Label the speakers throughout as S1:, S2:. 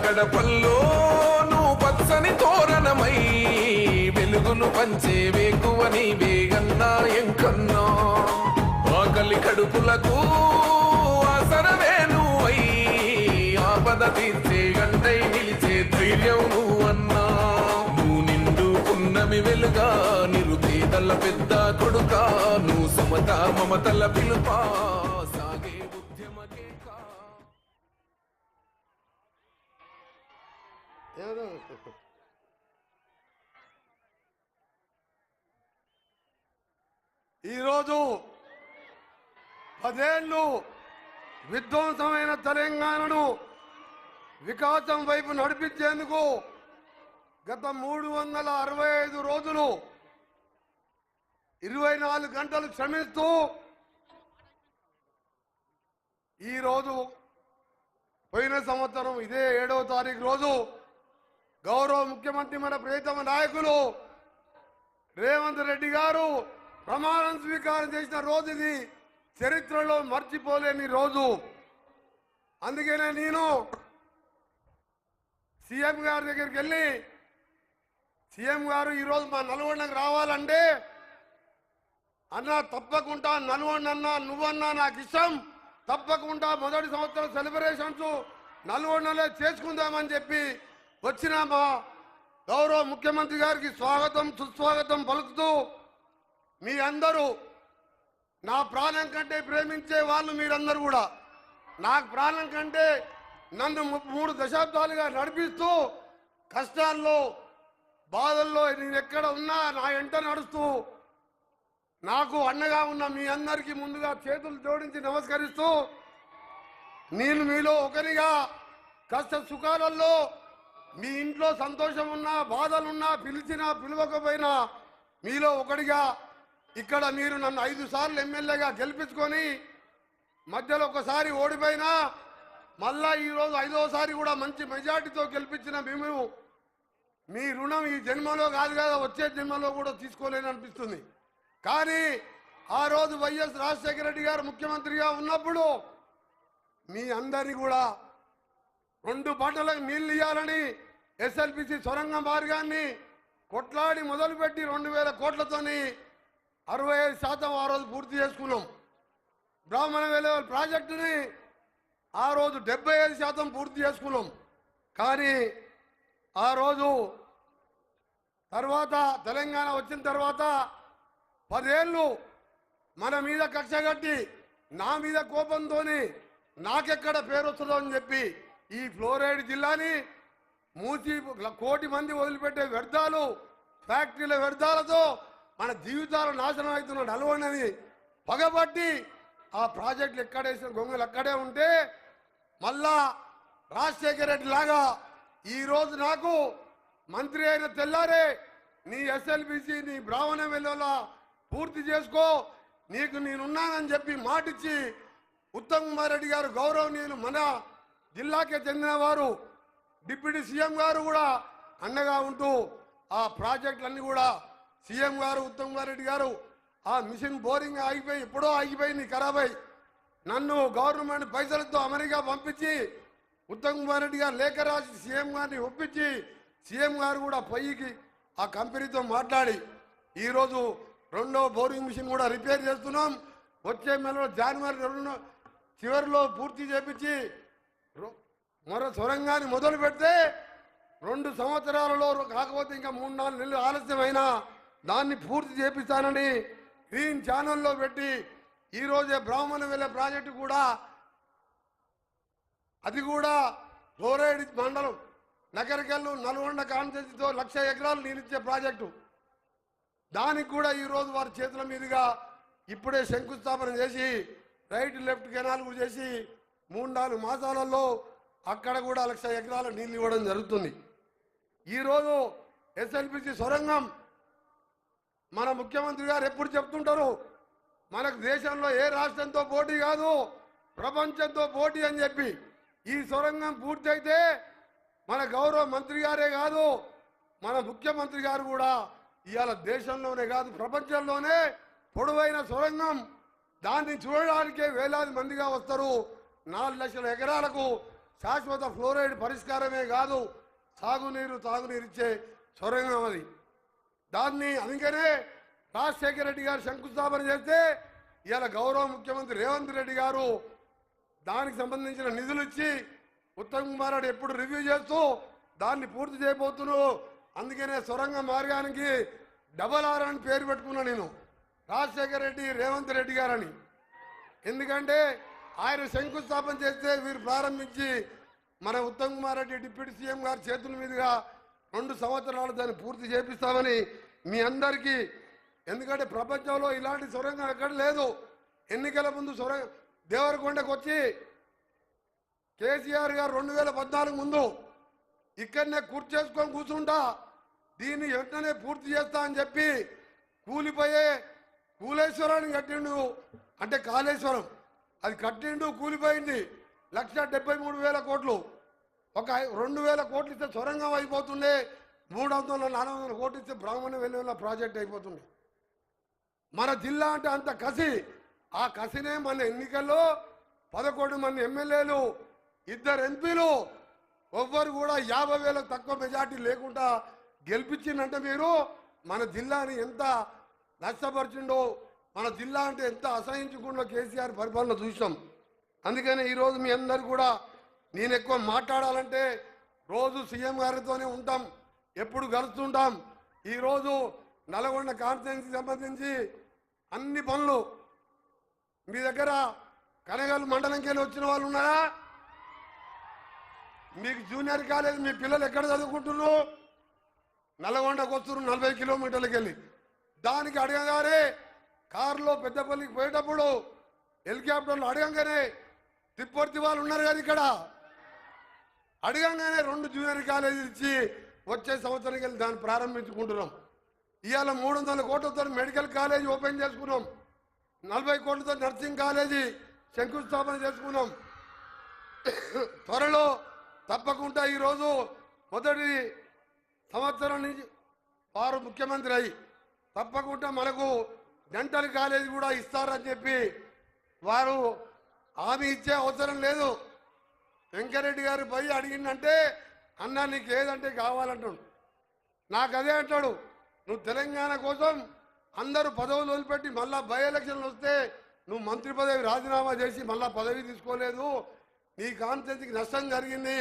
S1: గడపల్లో నువ్వు పచ్చని తోరణమై వెలుగును పంచే వేకువ నీవే అన్నా ఎంకన్నా ఆకలి కడుపులకు ఆసరవే నువ్వై ఆపద తీర్చే గంటై నిలిచే ధైర్యం నువ్వన్నా నువ్వు నిండు పున్నమి వెలుగా నిరుపేదల పెద్ద కొడుకా నువ్వు సమత మమతల పిలుపా సాగే ఉద్యమకే
S2: ఈరోజు 10 ఏళ్ళు విధ్వంసమైన తెలంగాణను వికాసం వైపు నడిపించేందుకు గత 365 రోజులు 24 గంటలు శ్రమిస్తూ ఈరోజు పోయిన సంవత్సరం ఇదే 7వ తారీఖు రోజు గౌరవ ముఖ్యమంత్రి మన ప్రియతమ నాయకులు రేవంత్ రెడ్డి గారు ప్రమాణం స్వీకారం చేసిన రోజు ఇది చరిత్రలో మర్చిపోలేని రోజు. అందుకనే నేను సీఎం గారి దగ్గరికి వెళ్ళి సీఎం గారు ఈరోజు మా నల్గొండకు రావాలంటే అన్నా తప్పకుండా నల్గొండ అన్నా నువ్వన్నా నాకు ఇష్టం, తప్పకుండా మొదటి సంవత్సరం సెలబ్రేషన్స్ నల్గొండలో చేసుకుందామని చెప్పి వచ్చిన మా గౌరవ ముఖ్యమంత్రి గారికి స్వాగతం సుస్వాగతం పలుకుతూ మీ అందరూ నా ప్రాణం కంటే ప్రేమించే వాళ్ళు మీరందరూ కూడా నాకు ప్రాణం కంటే నన్ను 3 దశాబ్దాలుగా నడిపిస్తూ కష్టాల్లో బాధల్లో నేను ఎక్కడ ఉన్నా నా వెంట నడుస్తూ నాకు అండగా ఉన్న మీ అందరికీ ముందుగా చేతులు జోడించి నమస్కరిస్తూ నేను మీలో ఒకరిగా కష్ట సుఖాలలో మీ ఇంట్లో సంతోషం ఉన్నా బాధలున్నా పిలిచినా పిలవకపోయినా మీలో ఒకటిగా ఇక్కడ మీరు నన్ను 5 సార్లు ఎమ్మెల్యేగా గెలిపించుకొని మధ్యలో ఒకసారి ఓడిపోయినా మళ్ళా ఈరోజు 5వసారి కూడా మంచి మెజార్టీతో గెలిపించిన మేము మీ రుణం ఈ జన్మలో కాదు కదా వచ్చే జన్మలో కూడా తీసుకోలేననిపిస్తుంది. కానీ ఆ రోజు వైఎస్ రాజశేఖర రెడ్డి గారు ముఖ్యమంత్రిగా ఉన్నప్పుడు మీ అందరినీ కూడా 2 పంటలకు నీళ్లు ఇవ్వాలని ఎస్ఎల్బిసి సొరంగ మార్గాన్ని కొట్లాడి మొదలుపెట్టి 2000 కోట్లతోని 65% ఆ రోజు పూర్తి చేసుకున్నాం. బ్రాహ్మణ వెలువల ప్రాజెక్టుని ఆ రోజు 75% పూర్తి చేసుకున్నాం. కానీ ఆ రోజు తర్వాత తెలంగాణ వచ్చిన తర్వాత 10 ఏళ్ళు మన మీద కక్ష కట్టి నా మీద కోపంతో నాకెక్కడ పేరు వస్తుందో అని చెప్పి ఈ ఫ్లోరైడ్ జిల్లాని మూసి 1 కోటి మంది వదిలిపెట్టే వ్యర్థాలు ఫ్యాక్టరీల వ్యర్థాలతో మన జీవితాలు నాశనం అవుతున్న నల్గొండని పగబట్టి ఆ ప్రాజెక్టులు ఎక్కడేసిన గొంగలు అక్కడే ఉంటే మళ్ళా రాజశేఖర రెడ్డి లాగా ఈరోజు నాకు మంత్రి అయిన తెల్లారే నీ ఎస్ఎల్బిసి నీ బ్రాహ్మణ వెలువల పూర్తి చేసుకో నీకు నేనున్నానని చెప్పి మాటిచ్చి ఉత్తమ్ కుమార్ రెడ్డి గారు గౌరవనీయులు మన జిల్లాకే చెందిన వారు డిప్యూటీ సీఎం గారు కూడా అండగా ఉంటూ ఆ ప్రాజెక్టులన్నీ కూడా సీఎం గారు ఉత్తమ్ కుమార్ రెడ్డి గారు ఆ మిషన్ బోరింగ్ ఆగిపోయి ఎప్పుడో ఆగిపోయింది ఖరాబ్ అయి నన్ను గవర్నమెంట్ పైసలతో అమెరికా పంపించి ఉత్తమ్ కుమార్ రెడ్డి గారు లేఖ రాసి సీఎం గారిని ఒప్పించి సీఎం గారు కూడా పొయ్యికి ఆ కంపెనీతో మాట్లాడి ఈరోజు 2వ బోరింగ్ మిషన్ కూడా రిపేర్ చేస్తున్నాం. వచ్చే నెలలో జనవరి చివరిలో పూర్తి చేపించి మరో సొరంగాన్ని మొదలు పెడితే 2 సంవత్సరాలలో కాకపోతే ఇంకా 3-4 నెలలు ఆలస్యమైనా దాన్ని పూర్తి చేపిస్తానని గ్రీన్ ఛానల్లో పెట్టి ఈరోజే బ్రాహ్మణ వెల ప్రాజెక్టు కూడా అది కూడా ఫ్లోరైడ్ మండలం నగరికల్లు నల్గొండ కాన్స్టిట్యూన్సీతో 1,00,000 ఎకరాలు నీళ్ళిచ్చే ప్రాజెక్టు దానికి కూడా ఈరోజు వారి చేతుల మీదుగా ఇప్పుడే శంకుస్థాపన చేసి రైట్ లెఫ్ట్ కెనాల్ కూడా చేసి 3-4 మాసాలలో అక్కడ కూడా 1,00,000 ఎకరాల నీళ్ళు ఇవ్వడం జరుగుతుంది. ఈరోజు ఎస్ఎల్బిసి సొరంగం మన ముఖ్యమంత్రి గారు ఎప్పుడు చెప్తుంటారు మనకు దేశంలో ఏ రాష్ట్రంతో పోటీ కాదు ప్రపంచంతో పోటీ అని చెప్పి ఈ సొరంగం పూర్తయితే మన గౌరవ మంత్రి గారే కాదు మన ముఖ్యమంత్రి గారు కూడా ఇవాళ దేశంలోనే కాదు ప్రపంచంలోనే పొడవైన సొరంగం దాన్ని చూడడానికే వేలాది మందిగా వస్తారు. 4 లక్షల ఎకరాలకు శాశ్వత ఫ్లోరైడ్ పరిష్కారమే కాదు, తాగునీరు ఇచ్చే సొరంగం అది. దాన్ని అందుకనే రాజశేఖర రెడ్డి గారు శంకుస్థాపన చేస్తే ఇవాళ గౌరవ ముఖ్యమంత్రి రేవంత్ రెడ్డి గారు దానికి సంబంధించిన నిధులు ఇచ్చి ఉత్తమ్ కుమార్ రెడ్డి ఎప్పుడు రివ్యూ చేస్తూ దాన్ని పూర్తి చేయబోతున్నారు. అందుకనే సొరంగ మార్గానికి RRR అని పేరు పెట్టుకున్నా నేను, రాజశేఖర రెడ్డి రేవంత్ రెడ్డి గారని. ఎందుకంటే ఆయన శంకుస్థాపన చేస్తే వీరు ప్రారంభించి మన ఉత్తమ్ కుమార్ రెడ్డి డిప్యూటీ సీఎం గారి చేతుల మీదుగా 2 సంవత్సరాలు దాన్ని పూర్తి చేపిస్తామని మీ అందరికీ. ఎందుకంటే ప్రపంచంలో ఇలాంటి సొరంగం ఎక్కడ లేదు. ఎన్నికల ముందు దేవరకొండకు వచ్చి కేసీఆర్ గారు 2014 ముందు ఇక్కడనే చేసుకొని కూర్చుంటా దీన్ని వెంటనే పూర్తి చేస్తా అని చెప్పి కూలేశ్వరాన్ని కట్టిండు. అంటే కాళేశ్వరం అది కట్టిండు, కూలిపోయింది. 1,73,000 కోట్లు. ఒక 2,000 కోట్లు ఇస్తే సొరంగం అయిపోతుండే, 300-400 కోట్లు ఇస్తే బ్రాహ్మణ వెలుగుల ప్రాజెక్ట్ అయిపోతుంది. మన జిల్లా అంటే అంత కసి. ఆ కసినే మన ఎన్నికల్లో 11 మంది ఎమ్మెల్యేలు, 2 ఎంపీలు, ఎవ్వరు కూడా 50,000 తక్కువ మెజార్టీ లేకుండా గెలిపించిందంటే మీరు మన జిల్లాని ఎంత నష్టపరిచిండో, మన జిల్లా అంటే ఎంత అసహించుకుండా కేసీఆర్ పరిపాలన చూసాం. అందుకని ఈరోజు మీ అందరు కూడా నేను ఎక్కువ మాట్లాడాలంటే రోజు సీఎం గారితోనే ఉంటాం, ఎప్పుడు కలుస్తుంటాం. ఈరోజు నల్గొండ కాన్స్టిట్యున్సీకి సంబంధించి అన్ని పనులు మీ దగ్గర కనగల్ మండలంకి వెళ్ళి వచ్చిన వాళ్ళు ఉన్నారా? మీకు జూనియర్ కాలేజ్ మీ పిల్లలు ఎక్కడ చదువుకుంటున్నారు? నల్గొండకు వస్తున్నారు 40 కిలోమీటర్లకు వెళ్ళి. దానికి అడగగానే కారులో పెద్దపల్లికి పోయేటప్పుడు హెలికాప్టర్లు అడగంగానే తిప్పర్తి వాళ్ళు ఉన్నారు కదా ఇక్కడ, అడగంగానే 2 జూనియర్ కాలేజీలు ఇచ్చి వచ్చే సంవత్సరానికి వెళ్ళి దాన్ని ప్రారంభించుకుంటున్నాం. ఇవాళ 300 కోట్లతో మెడికల్ కాలేజీ ఓపెన్ చేసుకున్నాం, 40 కోట్లతో నర్సింగ్ కాలేజీ శంకుస్థాపన చేసుకున్నాం. త్వరలో తప్పకుండా ఈరోజు మొదటి సంవత్సరం నుంచి వారు ముఖ్యమంత్రి అయ్యి తప్పకుండా మనకు డెంటల్ కాలేజీ కూడా ఇస్తారని చెప్పి వారు హామీ ఇచ్చే అవసరం లేదు. వెంకరెడ్డి గారు పోయి అడిగిందంటే అన్నా నీకు ఏదంటే కావాలంటాడు. నాకు అదే అంటాడు, నువ్వు తెలంగాణ కోసం అందరూ పదవులు వదిలిపెట్టి మళ్ళా బై ఎలక్షన్లు వస్తే నువ్వు మంత్రి పదవి రాజీనామా చేసి మళ్ళా పదవి తీసుకోలేదు, నీ కాన్స్టిట్యున్సీకి నష్టం జరిగింది,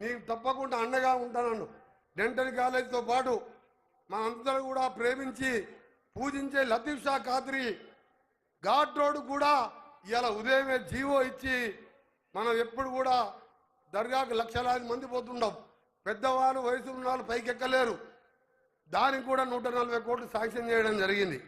S2: నీకు తప్పకుండా అండగా ఉంటానన్ను. డెంటల్ కాలేజీతో పాటు మనందరూ కూడా ప్రేమించి పూజించే లతీఫ్ షా ఖాద్రీ ఘాట్ రోడ్ కూడా ఇవాళ ఉదయమే జీవో ఇచ్చి మనం ఎప్పుడు కూడా దర్గాకు లక్షలాది మంది పోతుండం. పెద్దవాళ్ళు వయసు ఉన్న వాళ్ళు పైకి ఎక్కలేరు. దానికి కూడా 140 కోట్లు శాంక్షన్ చేయడం జరిగింది.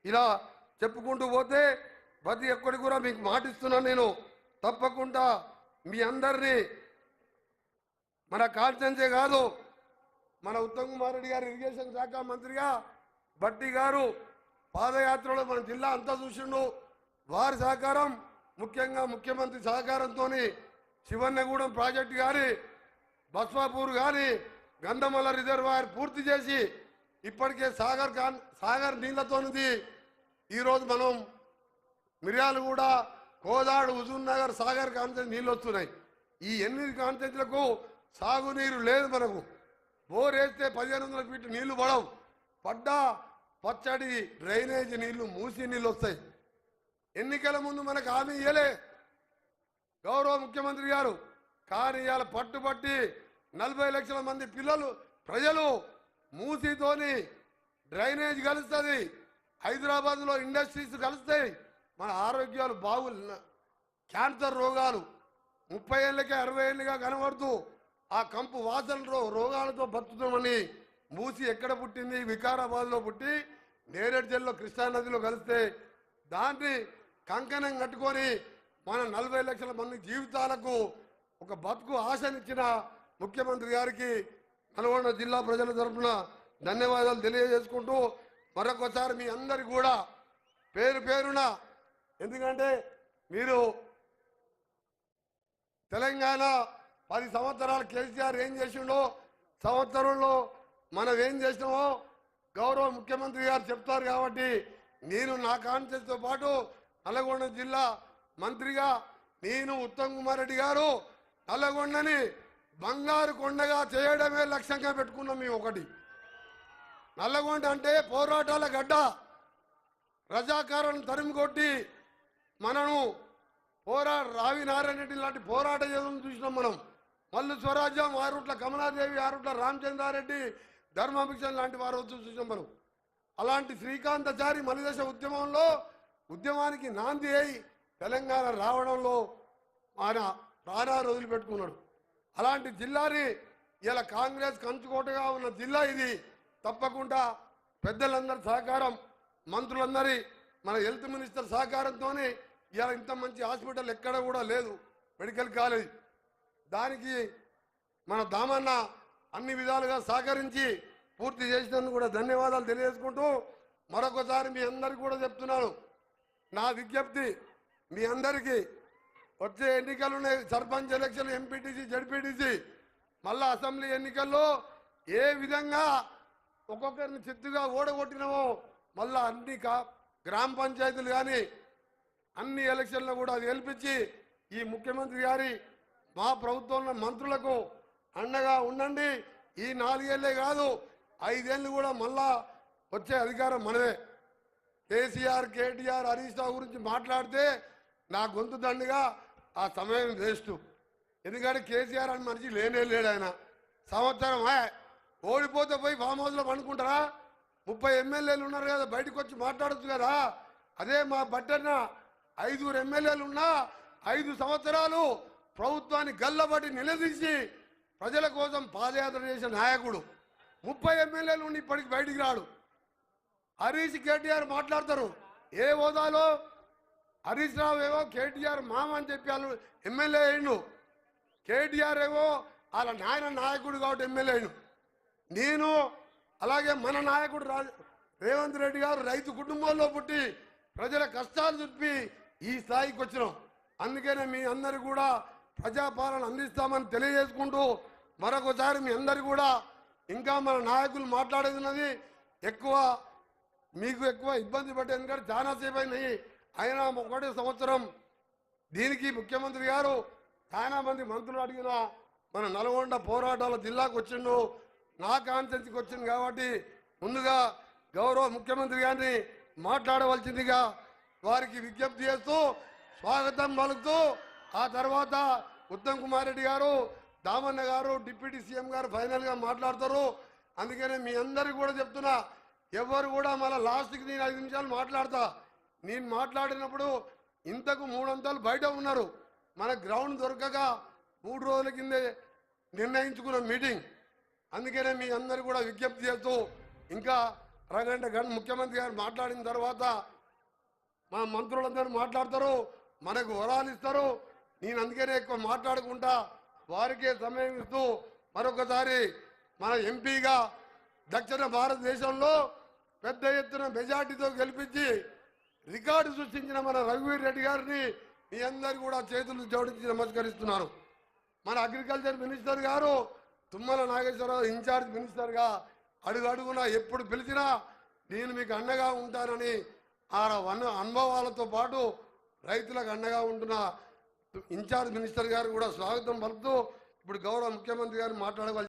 S2: ఇలా చెప్పుకుంటూ పోతే ప్రతి ఒక్కరికి కూడా మీకు మాటిస్తున్నాను నేను, తప్పకుండా మీ అందరినీ మన కాన్స్టిట్యున్సీ కాదు, మన ఉత్తమ్ కుమార్ రెడ్డి గారు ఇరిగేషన్ శాఖ మంత్రిగా భట్టి గారు పాదయాత్రలో మన జిల్లా అంతా చూసిండు. వారి సహకారం, ముఖ్యంగా ముఖ్యమంత్రి సహకారంతో శివన్నగూడెం ప్రాజెక్టు కానీ, బస్వాపూర్ కానీ, గంధమల్ల రిజర్వాయర్ పూర్తి చేసి ఇప్పటికే సాగర్ నీళ్లతోనిది ఈరోజు మనం మిర్యాలగూడ, కోదాడు, హుజూర్ నగర్, సాగర్ కాన్స్టిట్యున్సీ నీళ్ళు వస్తున్నాయి. ఈ 8 కాన్స్టిట్యున్సీలకు సాగునీరు లేదు. మనకు బోర్ వేస్తే 1500 ఫీట్లు నీళ్లు పడవు, పడ్డా పచ్చడి డ్రైనేజ్ నీళ్లు, మూసి నీళ్ళు వస్తాయి. ఎన్నికల ముందు మనకు హామీ ఇయ్యలే గౌరవ ముఖ్యమంత్రి గారు, కానీ ఇవాళ పట్టుబట్టి 40 లక్షల మంది ప్రజలు మూసితోని డ్రైనేజ్ కలుస్తుంది, హైదరాబాద్లో ఇండస్ట్రీస్ కలుస్తాయి, మన ఆరోగ్యాలు క్యాన్సర్ రోగాలు 30 ఏళ్ళకే 60 ఏళ్ళుగా కనబడుతూ ఆ కంపు వాసన రోగాలతో బతుకుతామని మూసి ఎక్కడ పుట్టింది? వికారాబాద్లో పుట్టి నేరేడు జిల్లాలో కృష్ణానదిలో కలిస్తే దాన్ని కంకణం కట్టుకొని మన 40 లక్షల మంది జీవితాలకు ఒక బతుకు ఆశనిచ్చిన ముఖ్యమంత్రి గారికి నల్గొండ జిల్లా ప్రజల తరఫున ధన్యవాదాలు తెలియజేసుకుంటూ మరొకసారి మీ అందరికి కూడా పేరు పేరున, ఎందుకంటే మీరు తెలంగాణ 10 సంవత్సరాలు కేసీఆర్ ఏం చేసిండో, సంవత్సరంలో మనం ఏం చేసినామో గౌరవ ముఖ్యమంత్రి గారు చెప్తారు. కాబట్టి నేను నా కాన్స్టిట్యూన్సీతో పాటు నల్గొండ జిల్లా మంత్రిగా నేను, ఉత్తమ్ కుమార్ రెడ్డి గారు నల్లగొండని బంగారు కొండగా చేయడమే లక్ష్యంగా పెట్టుకున్నాం మేము. ఒకటి, నల్లగొండ అంటే పోరాటాల గడ్డ. రజాకారులను తరిమి కొట్టి మనను రావి నారాయణ రెడ్డి లాంటి పోరాట యోధులను చూసినాం మనం. మల్లు స్వరాజ్యం, ఆరుట్ల కమలాదేవి, ఆరుట్ల రామచంద్రారెడ్డి, ధర్మాభిక్షణ్ లాంటి వారు చూసినాం మనం. అలాంటి శ్రీకాంతచారి మలిదశ ఉద్యమంలో ఉద్యమానికి నాంది అయి తెలంగాణ రావడంలో ఆయన ప్రాణాలు వదిలిపెట్టుకున్నాడు. అలాంటి జిల్లాని ఇలా కాంగ్రెస్ కంచుకోటగా ఉన్న జిల్లా ఇది. తప్పకుండా పెద్దలందరి సహకారం, మంత్రులందరి, మన హెల్త్ మినిస్టర్ సహకారంతోనే ఇలా ఇంత మంచి హాస్పిటల్ ఎక్కడ కూడా లేదు, మెడికల్ కాలేజ్. దానికి మన దామన్న అన్ని విధాలుగా సహకరించి పూర్తి చేసినందుకు కూడా ధన్యవాదాలు తెలియజేసుకుంటూ మరొకసారి మీ అందరికీ కూడా చెప్తున్నాను, నా విజ్ఞప్తి మీ అందరికీ, వచ్చే ఎన్నికలు ఉన్నాయి, సర్పంచ్ ఎలక్షన్, ఎంపీటీసీ, జడ్పీటీసీ, మళ్ళా అసెంబ్లీ ఎన్నికల్లో ఏ విధంగా ఒక్కొక్కరిని చిత్తుగా ఓడగొట్టినామో మళ్ళా అన్ని గ్రామ పంచాయతీలు కానీ అన్ని ఎలక్షన్లు కూడా గెలిపించి ఈ ముఖ్యమంత్రి గారి మా ప్రభుత్వంలో మంత్రులకు అండగా ఉండండి. ఈ 4 ఏళ్లే కాదు, 5 ఏళ్ళు కూడా మళ్ళా వచ్చే అధికారం మనదే. కేసీఆర్, కేటీఆర్, హరీష్ రావు గురించి మాట్లాడితే నా గొంతు దండిగా ఆ సమయం వేస్ట్. ఎందుకంటే కేసీఆర్ అని మనిషి లేనే లేడు. ఆయన సంవత్సరం ఓడిపోతే పోయి ఫామ్ హౌస్లో పండుకుంటారా? 30 ఎమ్మెల్యేలు ఉన్నారు కదా, బయటకు వచ్చి మాట్లాడచ్చు కదా. అదే మా బట్టన్న 5 ఎమ్మెల్యేలు ఉన్నా 5 సంవత్సరాలు ప్రభుత్వాన్ని గల్లబట్టి నిలదీసి ప్రజల కోసం పాదయాత్ర చేసిన నాయకుడు. 30 ఎమ్మెల్యేలు ఉండి ఇప్పటికి బయటికి రాడు. హరీష్, కేటీఆర్ మాట్లాడతారు ఏ హోదాలో? హరీష్ రావు ఏవో కేటీఆర్ మామ అని చెప్పి వాళ్ళు ఎమ్మెల్యే అయ్యిండు. కేటీఆర్ ఏవో వాళ్ళ నాయన నాయకుడు కాబట్టి ఎమ్మెల్యే అయ్యిండు. నేను అలాగే మన నాయకుడు రేవంత్ రెడ్డి గారు రైతు కుటుంబంలో పుట్టి ప్రజల కష్టాలు చెప్పి ఈ స్థాయికి వచ్చినాం. అందుకనే మీ అందరు కూడా ప్రజాపాలన అందిస్తామని తెలియజేసుకుంటూ మరొకసారి మీ అందరు కూడా ఇంకా మన నాయకులు మాట్లాడేది ఉన్నది ఎక్కువ, మీకు ఎక్కువ ఇబ్బంది పడ్డ, ఎందుకంటే చాలాసేపు అయినాయి. అయినా 1 సంవత్సరం దీనికి ముఖ్యమంత్రి గారు చాలా మంది మంత్రులు అడిగిన మన నల్గొండ పోరాటాల జిల్లాకు వచ్చిండు, నా కాన్స్టిట్యూన్సీకి వచ్చింది కాబట్టి ముందుగా గౌరవ ముఖ్యమంత్రి గారిని మాట్లాడవలసిందిగా వారికి విజ్ఞప్తి చేస్తూ స్వాగతం పలుకుతూ, ఆ తర్వాత ఉత్తమ్ కుమార్ రెడ్డి గారు, దామన్న గారు, డిప్యూటీ సీఎం గారు ఫైనల్గా మాట్లాడతారు. అందుకనే మీ అందరికీ కూడా చెప్తున్నా, ఎవరు కూడా మళ్ళీ లాస్ట్కి నేను 5 నిమిషాలు మాట్లాడతా. నేను మాట్లాడినప్పుడు ఇంతకు 3 అంతాలు బయట ఉన్నారు. మన గ్రౌండ్ దొరకక 3 రోజుల కిందే నిర్ణయించుకున్న మీటింగ్. అందుకనే మీ అందరు కూడా విజ్ఞప్తి చేస్తూ ఇంకా అరగంట ముఖ్యమంత్రి గారు మాట్లాడిన తర్వాత మా మంత్రులందరూ మాట్లాడతారు, మనకు వరాలు ఇస్తారు. నేను అందుకనే ఎక్కువ మాట్లాడుకుంటా వారికే సమయం ఇస్తూ మరొకసారి మన ఎంపీగా దక్షిణ భారతదేశంలో పెద్ద ఎత్తున మెజార్టీతో గెలిపించి రికార్డు సృష్టించిన మన రఘువీర్ రెడ్డి గారిని మీ అందరు కూడా చేతులు జోడించి నమస్కరిస్తున్నారు. మన అగ్రికల్చర్ మినిస్టర్ గారు తుమ్మల నాగేశ్వరరావు ఇన్ఛార్జ్ మినిస్టర్గా అడుగడుగునా ఎప్పుడు పిలిచినా నేను మీకు అండగా ఉంటానని ఆ అనుభవాలతో పాటు రైతులకు అండగా ఉంటున్న ఇన్ఛార్జ్ మినిస్టర్ గారు కూడా స్వాగతం పలుకుతూ ఇప్పుడు గౌరవ ముఖ్యమంత్రి గారు మాట్లాడవలసి